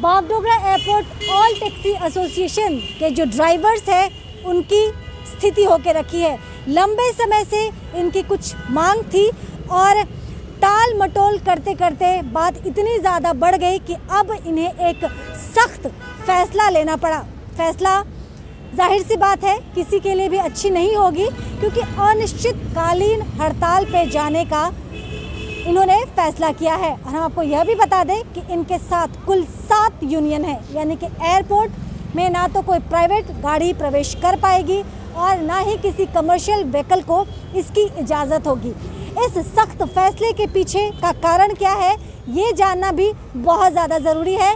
Bagdogra airport all taxi association के जो drivers हैं उनकी स्थिति होके रखी है। लंबे समय से इनकी कुछ मांग थी और टाल मटोल करते करते बात इतनी ज़्यादा बढ़ गई कि अब इन्हें एक सख्त फैसला लेना पड़ा। फैसला जाहिर सी बात है किसी के लिए भी अच्छी नहीं होगी, क्योंकि अनिश्चितकालीन हड़ताल पे जाने का इन्होंने फैसला किया है। और हम आपको यह भी बता दें कि इनके साथ कुल 7 यूनियन है, यानी कि एयरपोर्ट में ना तो कोई प्राइवेट गाड़ी प्रवेश कर पाएगी और ना ही किसी कमर्शियल व्हीकल को इसकी इजाज़त होगी। इस सख्त फैसले के पीछे का कारण क्या है ये जानना भी बहुत ज़्यादा ज़रूरी है।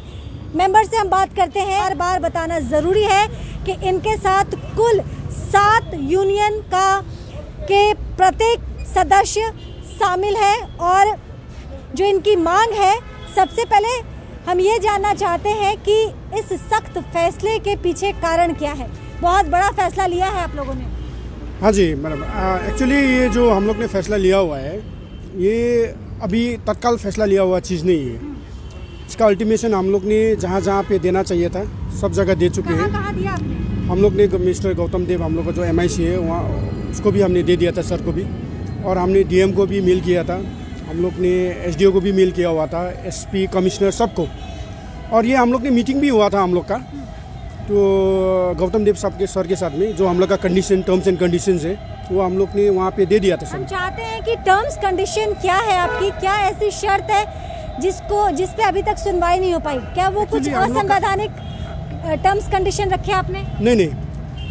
मेंबर से हम बात करते हैं। बार बार बताना ज़रूरी है कि इनके साथ कुल 7 यूनियन के प्रत्येक सदस्य शामिल है और जो इनकी मांग है, सबसे पहले हम ये जानना चाहते हैं कि इस सख्त फैसले के पीछे कारण क्या है। बहुत बड़ा फैसला लिया है आप लोगों ने। हाँ जी मैडम, एक्चुअली ये जो हम लोग ने फैसला लिया हुआ है ये अभी तत्काल फैसला लिया हुआ चीज़ नहीं है। इसका अल्टीमेशन हम लोग ने जहाँ जहाँ पे देना चाहिए था सब जगह दे चुके हैं। कहाँ दिया आपने? हम लोग ने मिस्टर गौतम देव, हम लोग का जो MIC है वहाँ, उसको भी हमने दे दिया था, सर को भी, और हमने DM को भी मेल किया था, हम लोग ने SDO को भी मेल किया हुआ था, SP कमिश्नर सबको। और ये हम लोग ने मीटिंग भी हुआ था हम लोग का, तो गौतम देव साहब के सर के साथ में जो हम लोग का कंडीशन, टर्म्स एंड कंडीशंस है वो हम लोग ने वहाँ पे दे दिया था सर। हम चाहते हैं कि टर्म्स कंडीशन क्या है आपकी, क्या ऐसी शर्त है जिस पे अभी तक सुनवाई नहीं हो पाई? क्या वो कुछ असंवैधानिक टर्म्स कंडीशन रखे आपने? नहीं,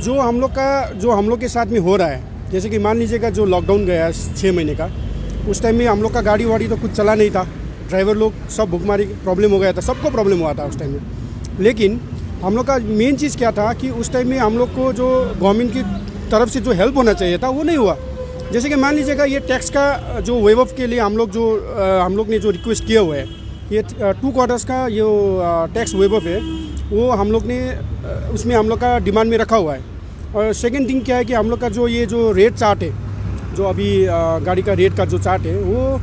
जो हम लोग के साथ में हो रहा है, जैसे कि मान लीजिएगा जो लॉकडाउन गया 6 महीने का, उस टाइम में हम लोग का गाड़ी वाड़ी तो कुछ चला नहीं था, ड्राइवर लोग सब भुखमरी प्रॉब्लम हो गया था, सबको प्रॉब्लम हुआ था उस टाइम में। लेकिन हम लोग का मेन चीज़ क्या था कि उस टाइम में हम लोग को जो गवर्नमेंट की तरफ से जो हेल्प होना चाहिए था वो नहीं हुआ। जैसे कि मान लीजिएगा ये टैक्स का जो वेव ऑफ के लिए हम लोग ने जो रिक्वेस्ट किया हुआ है, ये 2 क्वार्टर्स का ये टैक्स वेव ऑफ है, वो हम लोग ने उसमें हम लोग का डिमांड में रखा हुआ है। और सेकेंड थिंग क्या है कि हम लोग का जो रेट चार्ट है, जो अभी गाड़ी का रेट का जो चार्ट है वो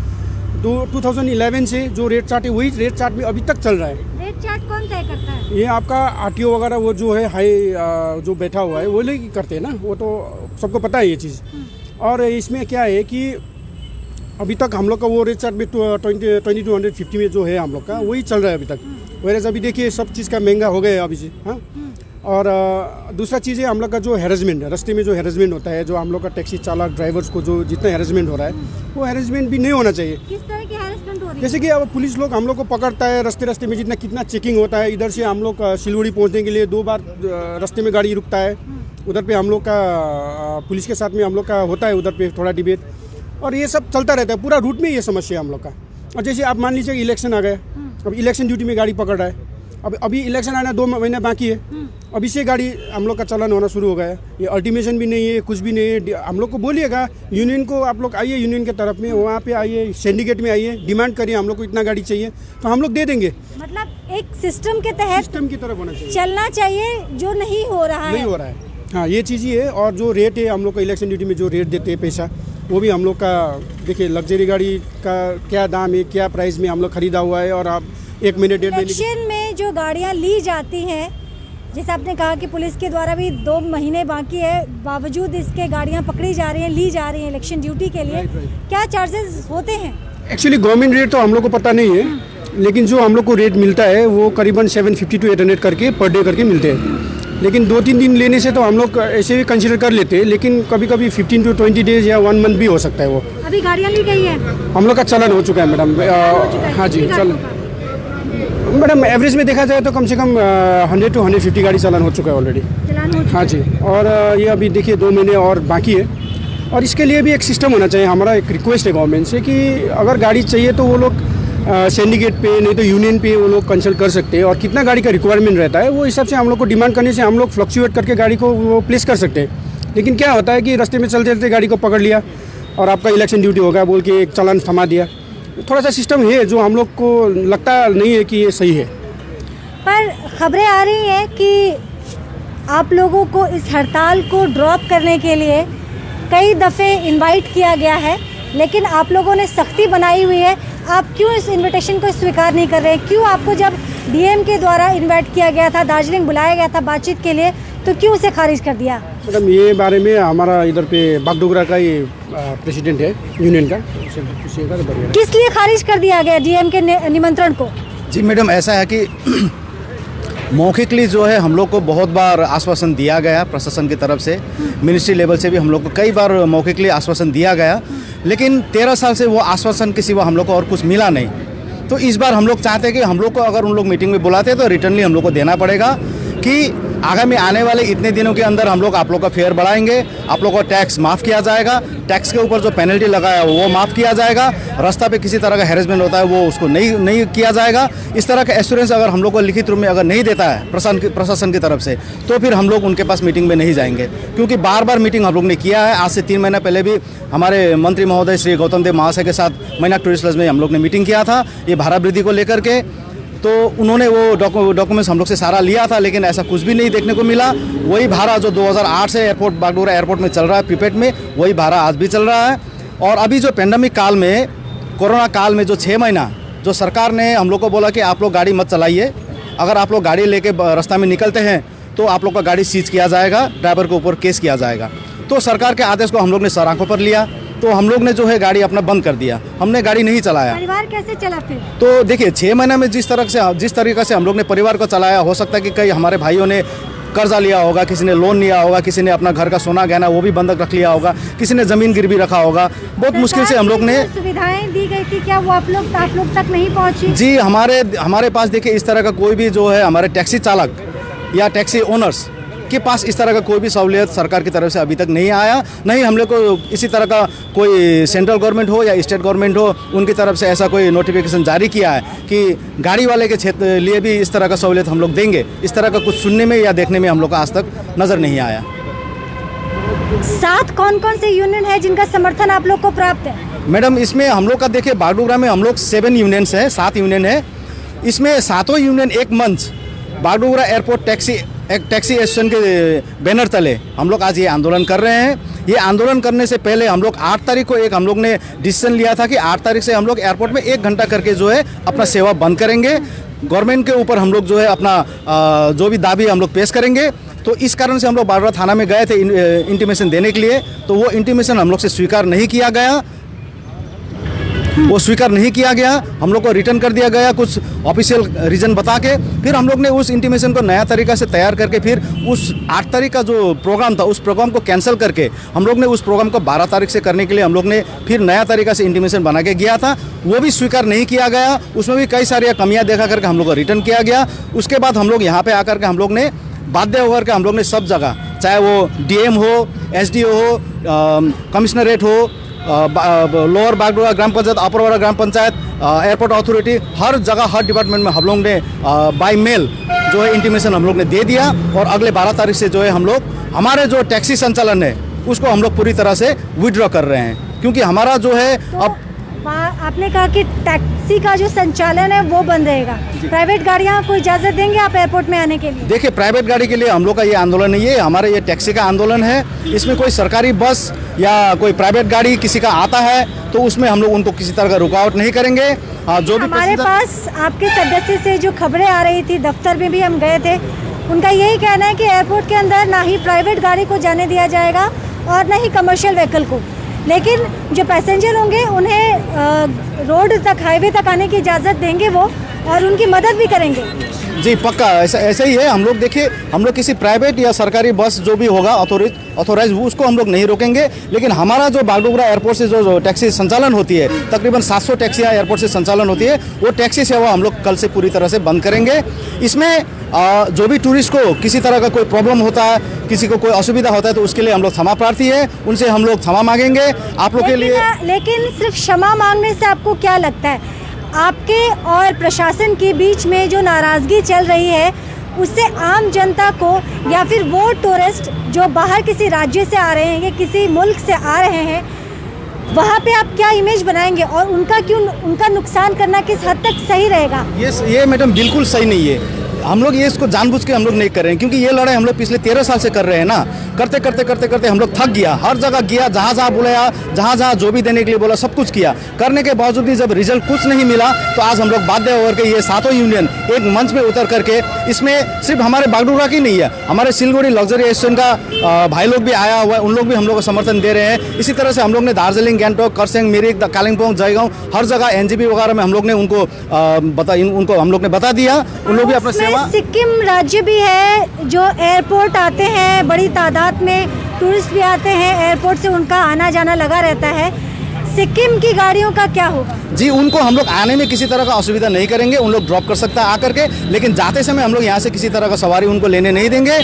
2011 से जो रेट चार्ट है वही रेट चार्ट में अभी तक चल रहा है। रेट चार्ट कौन तय करता है? ये आपका RTO वगैरह वो जो है हाई जो बैठा हुआ है वो लोग करते हैं ना, वो तो सबको पता है ये चीज़। और इसमें क्या है कि अभी तक हम लोग का वो रेट चार्ट में 2250 में जो है हम लोग का वही चल रहा है अभी तक। वैसे अभी देखिए सब चीज़ का महंगा हो गया है अभी से। हाँ, और दूसरा चीज़ है हम लोग का जो हैरेसमेंट, रास्ते में जो हैरेसमेंट होता है, जो हम लोग का टैक्सी चालक ड्राइवर्स को जो जितना हैरेसमेंट हो रहा है वो हैरेसमेंट भी नहीं होना चाहिए। किस तरह की हैरेसमेंट हो रही है? जैसे कि अब पुलिस लोग हम लोग को पकड़ता है रास्ते में, कितना चेकिंग होता है। इधर से हम लोग सिलगुड़ी पहुंचने के लिए 2 बार रास्ते में गाड़ी रुकता है, उधर पे हम लोग का पुलिस के साथ में हम लोग का होता है उधर पे थोड़ा डिबेट, और ये सब चलता रहता है पूरा रूट में, ये समस्या है हम लोग का। और जैसे आप मान लीजिए इलेक्शन आ गया, अब इलेक्शन ड्यूटी में गाड़ी पकड़ रहा है, अब अभी इलेक्शन आना 2 महीने बाकी है, अभी से गाड़ी हम लोग का चलन होना शुरू हो गया है। ये अल्टीमेशन भी नहीं है, कुछ भी नहीं है। हम लोग को बोलिएगा यूनियन को, आप लोग आइए यूनियन के तरफ में, वहाँ पे आइए, सिंडिकेट में आइए, डिमांड करिए हम लोग को इतना गाड़ी चाहिए तो हम लोग दे देंगे। मतलब एक सिस्टम के तहत सिस्टम की तरफ होना चाहिए, चलना चाहिए, जो नहीं हो रहा है। नहीं हो रहा है। हाँ, ये चीज़ ही है। और जो रेट है हम लोग का इलेक्शन ड्यूटी में जो रेट देते हैं पैसा, वो भी हम लोग का देखिए, लग्जरी गाड़ी का क्या दाम है, क्या प्राइस में हम लोग खरीदा हुआ है। और आप 1 महीने 1.5 महीने इलेक्शन में जो गाड़ियाँ ली जाती हैं, जैसे आपने कहा कि पुलिस के द्वारा भी 2 महीने बाकी है, बावजूद इसके गाड़ियाँ पकड़ी जा रही हैं, ली जा रही हैं इलेक्शन ड्यूटी के लिए, क्या चार्जेस होते हैं? एक्चुअली गवर्नमेंट रेट तो हम लोग को पता नहीं है, लेकिन जो हम लोग को रेट मिलता है वो करीबन 750 to 800 करके पर डे करके मिलते हैं। लेकिन 2-3 दिन लेने से तो हम लोग ऐसे भी कंसीडर कर लेते हैं, लेकिन कभी कभी 15 to 20 डेज या 1 मंथ भी हो सकता है। वो अभी गाड़ियाँ ली गई है, हम लोग का चलन हो चुका है मैडम। हाँ जी, चलन मैडम एवरेज में देखा जाए तो कम से कम 100 to 150 गाड़ी चलन हो चुका है ऑलरेडी। हाँ जी, और ये अभी देखिए 2 महीने और बाकी है। और इसके लिए भी एक सिस्टम होना चाहिए। हमारा एक रिक्वेस्ट है गवर्नमेंट से कि अगर गाड़ी चाहिए तो वो लोग सिंडिकेट पे, नहीं तो यूनियन पे वो लोग कंसल्ट कर सकते हैं, और कितना गाड़ी का रिक्वायरमेंट रहता है वो हिसाब से हम लोग को डिमांड करने से हम लोग फ्लक्चुएट करके गाड़ी को वो प्लेस कर सकते हैं। लेकिन क्या होता है कि रास्ते में चलते चलते गाड़ी को पकड़ लिया और आपका इलेक्शन ड्यूटी हो गया बोल के एक चालान थमा दिया। थोड़ा सा सिस्टम है जो हम लोग को लगता नहीं है कि ये सही है। पर खबरें आ रही हैं कि आप लोगों को इस हड़ताल को ड्रॉप करने के लिए कई दफ़े इनवाइट किया गया है, लेकिन आप लोगों ने सख्ती बनाई हुई है। आप क्यों इस इनविटेशन को स्वीकार नहीं कर रहे हैं? क्यों आपको जब डीएम के द्वारा इनवाइट किया गया था, दार्जिलिंग बुलाया गया था बातचीत के लिए, तो क्यों उसे खारिज कर दिया? मैडम ये बारे में हमारा इधर पे बागडोगरा का ये प्रेसिडेंट है यूनियन का, उससे पूछिएगा तो बढ़िया। किस लिए खारिज कर दिया गया डीएम के निमंत्रण को? जी मैडम, ऐसा है कि मौखिकली जो है हम लोग को बहुत बार आश्वासन दिया गया प्रशासन की तरफ से, मिनिस्ट्री लेवल से भी हम लोग को कई बार मौखिकली आश्वासन दिया गया, लेकिन 13 साल से वो आश्वासन के सिवा हम लोग को और कुछ मिला नहीं। तो इस बार हम लोग चाहते हैं कि हम लोग को अगर उन लोग मीटिंग में बुलाते हैं तो रिटर्नली हम लोग को देना पड़ेगा कि आगामी आने वाले इतने दिनों के अंदर हम लोग आप लोग का फेयर बढ़ाएंगे, आप लोग को टैक्स माफ़ किया जाएगा, टैक्स के ऊपर जो पेनल्टी लगाया है वो माफ़ किया जाएगा, रास्ता पे किसी तरह का हैरेसमेंट होता है वो उसको नहीं किया जाएगा। इस तरह का एश्योरेंस अगर हम लोग को लिखित रूप में अगर नहीं देता है प्रशासन की तरफ से, तो फिर हम लोग उनके पास मीटिंग में नहीं जाएंगे, क्योंकि बार बार मीटिंग हम लोग ने किया है। आज से 3 महीना पहले भी हमारे मंत्री महोदय श्री गौतम देव महाशय के साथ मैना टूरिस्ट लॉज में हम लोग ने मीटिंग किया था ये भाड़ा वृद्धि को लेकर के, तो उन्होंने वो डॉक्यूमेंट्स हम लोग से सारा लिया था, लेकिन ऐसा कुछ भी नहीं देखने को मिला। वही भाड़ा जो 2008 से बागडोगरा एयरपोर्ट में चल रहा है प्रीपेड में, वही भाड़ा आज भी चल रहा है। और अभी जो पेंडेमिक काल में, कोरोना काल में जो 6 महीना जो सरकार ने हम लोग को बोला कि आप लोग गाड़ी मत चलाइए, अगर आप लोग गाड़ी लेके रास्ता में निकलते हैं तो आप लोग का गाड़ी सीज किया जाएगा, ड्राइवर के ऊपर केस किया जाएगा। तो सरकार के आदेश को हम लोग ने सर आंखों पर लिया, तो हम लोग ने जो है गाड़ी अपना बंद कर दिया, हमने गाड़ी नहीं चलाया। परिवार कैसे चला फिर? तो देखिए 6 महीने में जिस तरीके से हम लोग ने परिवार को चलाया, हो सकता है कि कई हमारे भाइयों ने कर्जा लिया होगा, किसी ने लोन लिया होगा, किसी ने अपना घर का सोना गहना वो भी बंधक रख लिया होगा, किसी ने ज़मीन गिरवी रखा होगा। बहुत मुश्किल से हम लोग ने सुविधाएं दी गई थी, क्या वो आप लोग तक नहीं पहुंची? जी, हमारे पास देखिए इस तरह का कोई भी जो है हमारे टैक्सी चालक या टैक्सी ओनर्स के पास इस तरह का कोई भी सहूलियत सरकार की तरफ से अभी तक नहीं आया। नहीं हम लोग को इसी तरह का कोई सेंट्रल गवर्नमेंट हो या स्टेट गवर्नमेंट हो उनकी तरफ से ऐसा कोई नोटिफिकेशन जारी किया है कि गाड़ी वाले के क्षेत्र लिए भी इस तरह का सहूलियत हम लोग देंगे। इस तरह का कुछ सुनने में या देखने में हम लोग को आज तक नज़र नहीं आया। 7 कौन-कौन से यूनियन है जिनका समर्थन आप लोग को प्राप्त है? मैडम इसमें हम लोग का देखिए बागडोगरा में हम लोग 7 यूनियंस हैं, 7 यूनियन है। इसमें 7 यूनियन एक मंच बागडोगरा एयरपोर्ट टैक्सी एसोसिएशन के बैनर तले हम लोग आज ये आंदोलन कर रहे हैं। ये आंदोलन करने से पहले हम लोग 8 तारीख को हम लोग ने डिसीजन लिया था कि 8 तारीख से हम लोग एयरपोर्ट में 1 घंटा करके जो है अपना सेवा बंद करेंगे। गवर्नमेंट के ऊपर हम लोग जो है अपना जो भी दावी हम लोग पेश करेंगे। तो इस कारण से हम लोग बागडोगरा थाना में गए थे इंटीमेशन देने के लिए, तो वो इंटीमेशन हम लोग से स्वीकार नहीं किया गया, वो स्वीकार नहीं किया गया। हम लोग को रिटर्न कर दिया गया कुछ ऑफिशियल रीजन बता के। फिर हम लोग ने उस इंटीमेशन को नया तरीका से तैयार करके फिर उस 8 तारीख का जो प्रोग्राम था उस प्रोग्राम को कैंसिल करके हम लोग ने उस प्रोग्राम को 12 तारीख से करने के लिए हम लोग ने फिर नया तरीका से इंटीमेशन बना के गया था। वो भी स्वीकार नहीं किया गया, उसमें भी कई सारी कमियाँ देखा करके हम लोग को रिटर्न किया गया। उसके बाद हम लोग यहाँ पर आकर के हम लोग ने बाध्य होकर के हम लोग ने सब जगह, चाहे वो डीएम हो, एसडीओ हो, कमिश्नरेट हो, लोअर बागडोगरा ग्राम पंचायत, अपर वाला ग्राम पंचायत, एयरपोर्ट अथॉरिटी, हर जगह हर डिपार्टमेंट में हम लोग ने बाय मेल जो है इंटीमेशन हम लोग ने दे दिया। और अगले 12 तारीख से जो है हम लोग हमारे जो टैक्सी संचालन है उसको हम लोग पूरी तरह से विड्रॉ कर रहे हैं, क्योंकि हमारा जो है अब आपने कहा कि टैक्सी का जो संचालन है वो बंद रहेगा, प्राइवेट गाड़ियाँ को इजाज़त देंगे आप एयरपोर्ट में आने के लिए? देखिए प्राइवेट गाड़ी के लिए हम लोग का ये आंदोलन नहीं है, हमारा ये टैक्सी का आंदोलन है। इसमें कोई सरकारी बस या कोई प्राइवेट गाड़ी किसी का आता है तो उसमें हम लोग उनको किसी तरह का रुकावट नहीं करेंगे। जो भी हमारे पास आपके सदस्य से जो खबरें आ रही थी, दफ्तर में भी हम गए थे, उनका यही कहना है कि एयरपोर्ट के अंदर ना ही प्राइवेट गाड़ी को जाने दिया जाएगा और ना ही कमर्शियल व्हीकल को, लेकिन जो पैसेंजर होंगे उन्हें रोड तक, हाईवे तक आने की इजाज़त देंगे वो, और उनकी मदद भी करेंगे। जी पक्का ऐसा ही है। हम लोग देखिए, हम लोग किसी प्राइवेट या सरकारी बस जो भी होगा ऑथोराइज उसको हम लोग नहीं रोकेंगे, लेकिन हमारा जो बागडोगरा एयरपोर्ट से जो टैक्सी संचालन होती है, तकरीबन 700 टैक्सियाँ एयरपोर्ट से संचालन होती है, वो टैक्सी सेवा हम लोग कल से पूरी तरह से बंद करेंगे। इसमें जो भी टूरिस्ट को किसी तरह का कोई प्रॉब्लम होता है, किसी को कोई असुविधा होता है, तो उसके लिए हम लोग क्षमा प्रार्थी है, उनसे हम लोग क्षमा मांगेंगे आप लोग के लिए। लेकिन सिर्फ क्षमा मांगने से आपको क्या लगता है, आपके और प्रशासन के बीच में जो नाराज़गी चल रही है उससे आम जनता को या फिर वो टूरिस्ट जो बाहर किसी राज्य से आ रहे हैं या किसी मुल्क से आ रहे हैं, वहाँ पे आप क्या इमेज बनाएंगे और उनका नुकसान करना किस हद तक सही रहेगा? ये मैडम बिल्कुल सही नहीं है। हम लोग ये इसको जानबूझ के हम लोग नहीं कर रहे हैं, क्योंकि ये लड़ाई हम लोग पिछले 13 साल से कर रहे हैं ना। करते करते करते करते हम लोग थक गया, हर जगह गया, जहाँ जहाँ बुलाया, जहाँ जहाँ जो भी देने के लिए बोला सब कुछ किया। करने के बावजूद भी जब रिजल्ट कुछ नहीं मिला तो आज हम लोग बाध्य होकर के ये सातों यूनियन एक मंच में उतर करके, इसमें सिर्फ हमारे बागडोगरा की नहीं है, हमारे सिलगुड़ी लग्जरी एसोसिएशन का भाई लोग भी आया हुआ है, उन लोग भी हम लोग को समर्थन दे रहे हैं। इसी तरह से हम लोग ने दार्जिलिंग, गैंगटॉक, करसेंग, मिरिक, कालिम्पोंग, जयगांव, हर जगह एनजीपी वगैरह में हम लोग ने उनको हम लोग ने बता दिया, उन लोग भी अपना सेवा। सिक्किम राज्य भी है जो एयरपोर्ट आते हैं, बड़ी तादाद में टूरिस्ट भी आते हैं, एयरपोर्ट से उनका आना जाना लगा रहता है। सिक्किम की गाड़ियों का क्या होगा? जी, उनको हम लोग आने में किसी तरह का असुविधा नहीं करेंगे, उन लोग ड्रॉप कर सकता है आकर के, लेकिन जाते समय हम लोग यहाँ से किसी तरह का सवारी उनको लेने नहीं देंगे।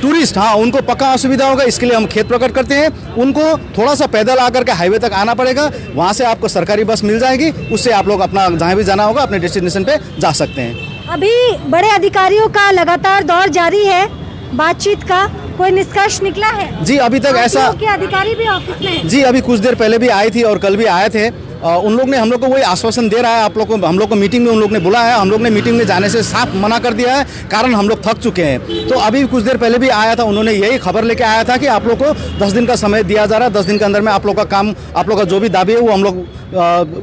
टूरिस्ट, हाँ, उनको पक्का असुविधा होगा, इसके लिए हम खेद प्रकट करते हैं। उनको थोड़ा सा पैदल आकर के हाईवे तक आना पड़ेगा, वहाँ से आपको सरकारी बस मिल जाएगी, उससे आप लोग अपना जहाँ भी जाना होगा अपने डेस्टिनेशन पे जा सकते हैं। अभी बड़े अधिकारियों का लगातार दौर जारी है बातचीत का, कोई निष्कर्ष निकला है? जी, अभी तक ऐसा के अधिकारी भी ऑफिस में हैं? जी, अभी कुछ देर पहले भी आई थी और कल भी आए थे। उन लोग ने हम लोग को वही आश्वासन दे रहा है, आप लोग को, हम लोग को मीटिंग में उन लोग ने बुलाया है, हम लोग ने मीटिंग में जाने से साफ मना कर दिया है, कारण हम लोग थक चुके हैं। तो अभी कुछ देर पहले भी आया था, उन्होंने यही खबर लेके आया था कि आप लोग को 10 दिन का समय दिया जा रहा है, 10 दिन के अंदर में आप लोग का काम, आप लोग का जो भी दावी है वो हम लोग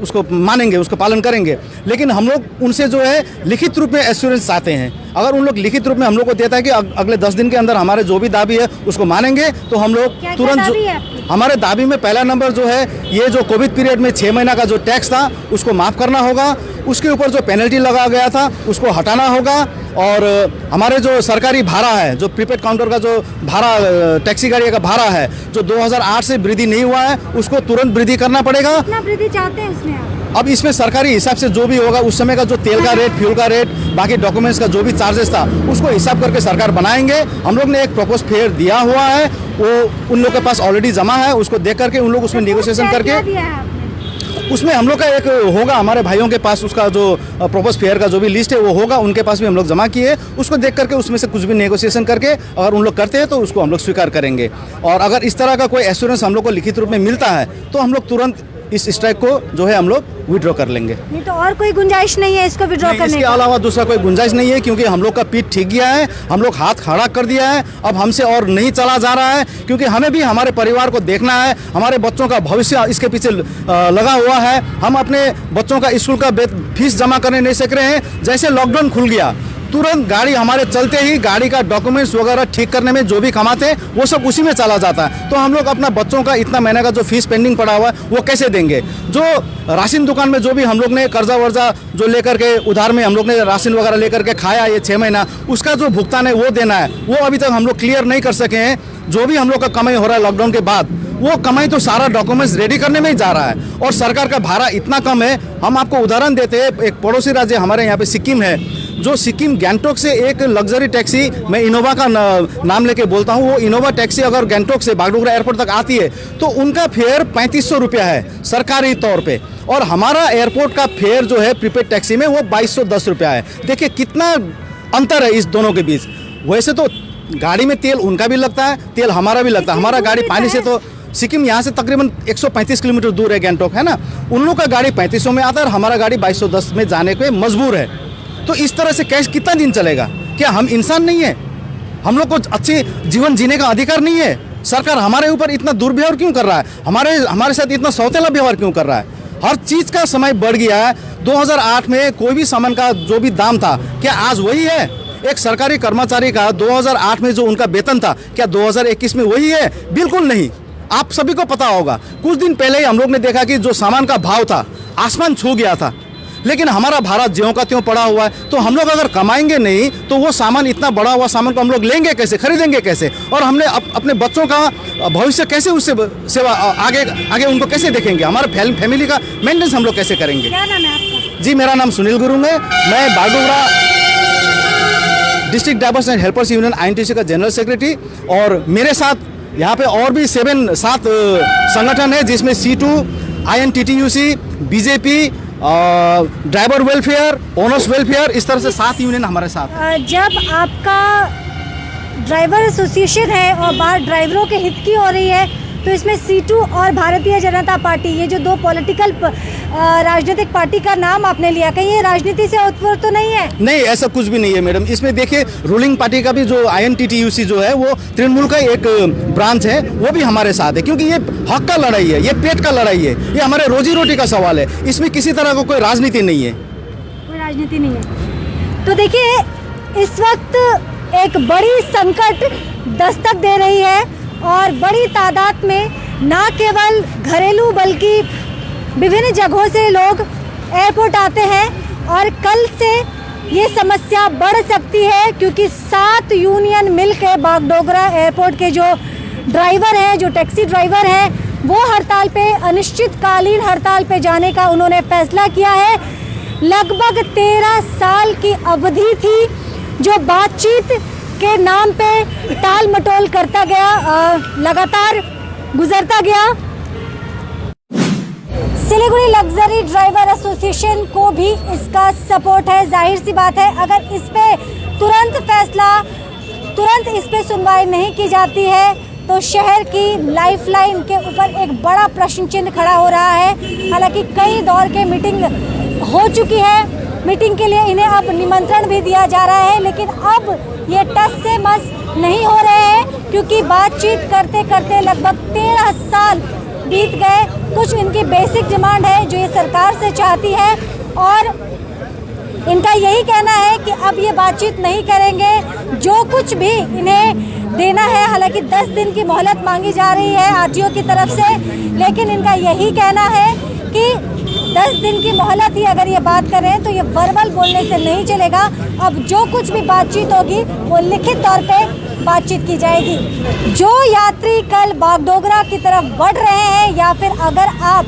उसको मानेंगे, उसको पालन करेंगे। लेकिन हम लोग उनसे जो है लिखित रूप में एश्योरेंस चाहते हैं। अगर उन लोग लिखित रूप में हम लोग को देता है कि अगले 10 दिन के अंदर हमारे जो भी दावी है उसको मानेंगे, तो हम लोग तुरंत, हमारे दावी में पहला नंबर जो है, ये जो कोविड पीरियड में 6 महीना का जो टैक्स था उसको माफ़ करना होगा, उसके ऊपर जो पेनल्टी लगाया गया था उसको हटाना होगा, और हमारे जो सरकारी भाड़ा है, जो प्रीपेड काउंटर का जो भाड़ा, टैक्सी गाड़ी का भाड़ा है, जो 2008 से वृद्धि नहीं हुआ है, उसको तुरंत वृद्धि करना पड़ेगा। कितना वृद्धि चाहते हैं इसमें आप? अब इसमें सरकारी हिसाब से जो भी होगा, उस समय का जो तेल का रेट, फ्यूल का रेट, बाकी डॉक्यूमेंट्स का जो भी चार्जेस था, उसको हिसाब करके सरकार बनाएंगे। हम लोग ने एक प्रपोज फेयर दिया हुआ है, वो उन लोग के पास ऑलरेडी जमा है, उसको देख करके उन लोग उसमें नेगोशिएशन करके, उसमें हम लोग का एक होगा, हमारे भाइयों के पास उसका जो प्रपोज फेयर का जो भी लिस्ट है वो होगा, उनके पास भी हम लोग जमा किए, उसको देख करके उसमें से कुछ भी नेगोशिएशन करके अगर उन लोग करते हैं तो उसको हम लोग स्वीकार करेंगे। और अगर इस तरह का कोई एश्योरेंस हम लोग को लिखित रूप में मिलता है तो हम लोग तुरंत इस स्ट्राइक को जो है हम लोग विड्रॉ कर लेंगे। नहीं तो और कोई गुंजाइश नहीं है इसको विड्रॉ करने इसके अलावा दूसरा कोई गुंजाइश नहीं है, क्योंकि हम लोग का पीठ ठीक गया है, हम लोग हाथ खड़ा कर दिया है, अब हमसे और नहीं चला जा रहा है, क्योंकि हमें भी हमारे परिवार को देखना है, हमारे बच्चों का भविष्य इसके पीछे लगा हुआ है। हम अपने बच्चों का स्कूल का फीस जमा करने नहीं सक रहे हैं। जैसे लॉकडाउन खुल गया, तुरंत गाड़ी हमारे चलते ही गाड़ी का डॉक्यूमेंट्स वगैरह ठीक करने में जो भी कमाते हैं वो सब उसी में चला जाता है। तो हम लोग अपना बच्चों का इतना महीने का जो फीस पेंडिंग पड़ा हुआ है वो कैसे देंगे? जो राशन दुकान में जो भी हम लोग ने कर्जा वर्जा जो लेकर के उधार में हम लोग ने राशन वगैरह लेकर के खाया ये 6 महीना, उसका जो भुगतान है वो देना है, वो अभी तक हम लोग क्लियर नहीं कर सके हैं। जो भी हम लोग का कमाई हो रहा है लॉकडाउन के बाद, वो कमाई तो सारा डॉक्यूमेंट्स रेडी करने में ही जा रहा है, और सरकार का भाड़ा इतना कम है। हम आपको उदाहरण देते हैं, एक पड़ोसी राज्य हमारे यहाँ पे सिक्किम है, जो सिक्किम गैंगटॉक से एक लग्जरी टैक्सी, मैं इनोवा का नाम लेके बोलता हूँ, वो इनोवा टैक्सी अगर गैंगटॉक से बागडोगरा एयरपोर्ट तक आती है तो उनका फेयर 3500 रुपया है सरकारी तौर पे, और हमारा एयरपोर्ट का फेयर जो है प्रीपेड टैक्सी में वो 2210 रुपया है। देखिए कितना अंतर है इस दोनों के बीच। वैसे तो गाड़ी में तेल उनका भी लगता है, तेल हमारा भी लगता है। हमारा गाड़ी पानी से तो सिक्किम यहाँ से तकरीबन 135 किलोमीटर दूर है, गैंगटॉक है ना, उन लोग का गाड़ी 3500 में आता है और हमारा गाड़ी 2210 में जाने पे मजबूर है। तो इस तरह से कैश कितना दिन चलेगा? क्या हम इंसान नहीं है? हम लोग को अच्छे जीवन जीने का अधिकार नहीं है? सरकार हमारे ऊपर इतना दुर्व्यवहार क्यों कर रहा है? हमारे साथ इतना सौतेला व्यवहार क्यों कर रहा है? हर चीज़ का समय बढ़ गया है। 2008 में कोई भी सामान का जो भी दाम था, क्या आज वही है? एक सरकारी कर्मचारी का 2008 में जो उनका वेतन था, क्या 2021 में वही है? बिल्कुल नहीं। आप सभी को पता होगा, कुछ दिन पहले ही हम लोग ने देखा कि जो सामान का भाव था आसमान छू गया था, लेकिन हमारा भारत ज्यों का त्यों पड़ा हुआ है। तो हम लोग अगर कमाएंगे नहीं तो वो सामान, इतना बड़ा हुआ सामान को हम लोग लेंगे कैसे, खरीदेंगे कैसे, और हमने अपने बच्चों का भविष्य कैसे, उससे सेवा आगे उनको कैसे देखेंगे, हमारे फैमिली का मेंटेनेंस हम लोग कैसे करेंगे? क्या नाम है आपका? जी, मेरा नाम सुनील गुरुंग है। मैं Bagdogra district drivers and helpers union INTUC का जनरल सेक्रेटरी, और मेरे साथ यहाँ पे और भी 7 संगठन है, जिसमें C2, INTTUC, BJP, driver welfare, owners welfare, इस तरह से 7 यूनियन हमारे साथ। जब आपका ड्राइवर एसोसिएशन है और बाहर ड्राइवरों के हित की हो रही है, तो इसमें सीटू और भारतीय जनता पार्टी, ये जो दो पॉलिटिकल राजनीतिक पार्टी का नाम आपने लिया, कहीं ये राजनीति से उत्पन्न तो नहीं है? नहीं, ऐसा कुछ भी नहीं है मैडम। इसमें देखिए रूलिंग पार्टी का भी जो INTTUC जो है वो तृणमूल का एक ब्रांच है, वो भी हमारे साथ है, क्योंकि ये हक का लड़ाई है, ये पेट का लड़ाई है, ये हमारे रोजी रोटी का सवाल है। इसमें किसी तरह का कोई राजनीति नहीं है। कोई राजनीति नहीं है। तो देखिए इस वक्त एक बड़ी संकट दस्तक दे रही है और बड़ी तादाद में ना केवल घरेलू बल्कि विभिन्न जगहों से लोग एयरपोर्ट आते हैं और कल से ये समस्या बढ़ सकती है, क्योंकि 7 यूनियन मिलकर बागडोगरा एयरपोर्ट के जो ड्राइवर हैं, जो टैक्सी ड्राइवर हैं, वो हड़ताल पे, अनिश्चितकालीन हड़ताल पे जाने का उन्होंने फैसला किया है। लगभग 13 साल की अवधि थी जो बातचीत के नाम पे टाल मटोल करता गया, लगातार गुजरता गया। सिलीगुड़ी लग्जरी ड्राइवर एसोसिएशन को भी इसका सपोर्ट है। जाहिर सी बात है, अगर इस पे तुरंत इस पे सुनवाई नहीं की जाती है तो शहर की लाइफलाइन के ऊपर एक बड़ा प्रश्न चिन्ह खड़ा हो रहा है। हालांकि कई दौर के मीटिंग हो चुकी है, मीटिंग के लिए इन्हें अब निमंत्रण भी दिया जा रहा है, लेकिन अब ये टस से मस नहीं हो रहे हैं, क्योंकि बातचीत करते करते लगभग 13 साल बीत गए। कुछ इनकी बेसिक डिमांड है जो ये सरकार से चाहती है और इनका यही कहना है कि अब ये बातचीत नहीं करेंगे, जो कुछ भी इन्हें देना है। हालांकि 10 दिन की मोहलत मांगी जा रही है RTO की तरफ से, लेकिन इनका यही कहना है कि 10 दिन की मोहलत ही अगर ये बात करें तो ये वर्बल बोलने से नहीं चलेगा। अब जो कुछ भी बातचीत होगी वो लिखित तौर पे बातचीत की जाएगी। जो यात्री कल बागडोगरा की तरफ बढ़ रहे हैं या फिर अगर आप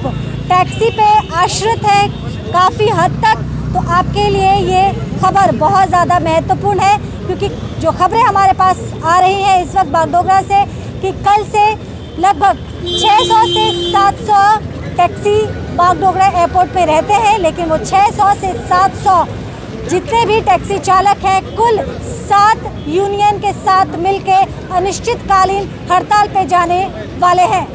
टैक्सी पे आश्रित हैं काफ़ी हद तक, तो आपके लिए ये खबर बहुत ज़्यादा महत्वपूर्ण है, क्योंकि जो खबरें हमारे पास आ रही हैं इस वक्त बागडोगरा से कि कल से लगभग 600 से 700 टैक्सी बागडोगरा एयरपोर्ट पे रहते हैं, लेकिन वो 600 से 700 जितने भी टैक्सी चालक हैं कुल 7 यूनियन के साथ मिलकर अनिश्चितकालीन हड़ताल पे जाने वाले हैं।